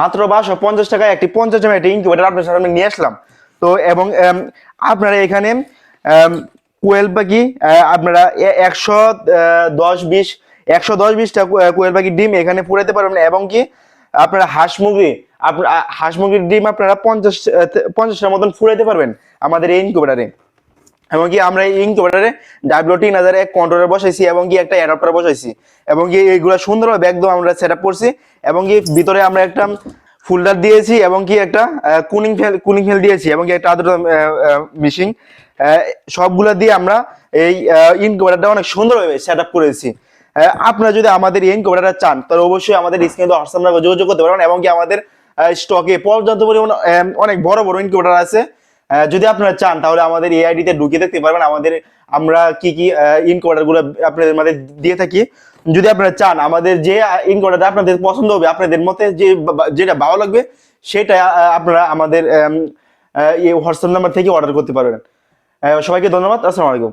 মাত্র 550 টাকায় একটি 50 একটি ইনকিউবেটর আপনার সামনে নিয়ে আসলাম। তো এবং আপনারা এখানে কোয়েল পাখি আপনারা 110-20টা কোয়েল পাখির ডিম এখানে ফুটাতে পারবেন। এবং কি আপনারা হাঁস মুরগির ডিম আপনারা 50টার মতন ফুটাতে পারবেন আমাদের এই ইনকিউবেটরে। এবং কি আমরা এই ইনকিউবেটরে W3000 এক কন্ট্রোলার বসাইছি এবং কি একটা অ্যাডাপ্টার বসাইছি এবং কি এইগুলো সুন্দরভাবে একদম আমরা সেট আপ করছি। এবং কি ভিতরে আমরা একটা ফোল্ডার দিয়েছি এবং কি একটা কুলিং ফ্যান দিয়েছি এবং কি একটা আদ্রতা মেশিন, সবগুলা দিয়ে আমরা এই ইনকিউবেটরটা অনেক সুন্দরভাবে সেট আপ করেছি। আপনারা যদি আমাদের এই ইনকিউবেটরটা চান তাহলে অবশ্যই আমাদের স্ক্রিনে হোয়াটসঅ্যাপ নাম্বারে যোগাযোগ করতে পারেন। এবং কি আমাদের স্টকে পর্যাপ্ত পরিমাণ অনেক বড় বড় ইনকিউবেটর আছে। যদি আপনারা চান তাহলে আমাদের এআইডি তে ঢুকে দেখতে পারবেন আমরা কি কি ইনকিউবেটর গুলো আপনাদের মধ্যে দিয়ে থাকি। যদি আপনারা চান আমাদের যে ইনকিউবেটরটা আপনাদের পছন্দ হবে, আপনাদের মতে যেটা ভালো লাগবে সেটা আপনারা আমাদের এই হোয়াটসঅ্যাপ নাম্বার থেকে অর্ডার করতে পারবেন। সবাইকে ধন্যবাদ। আসসালামু আলাইকুম।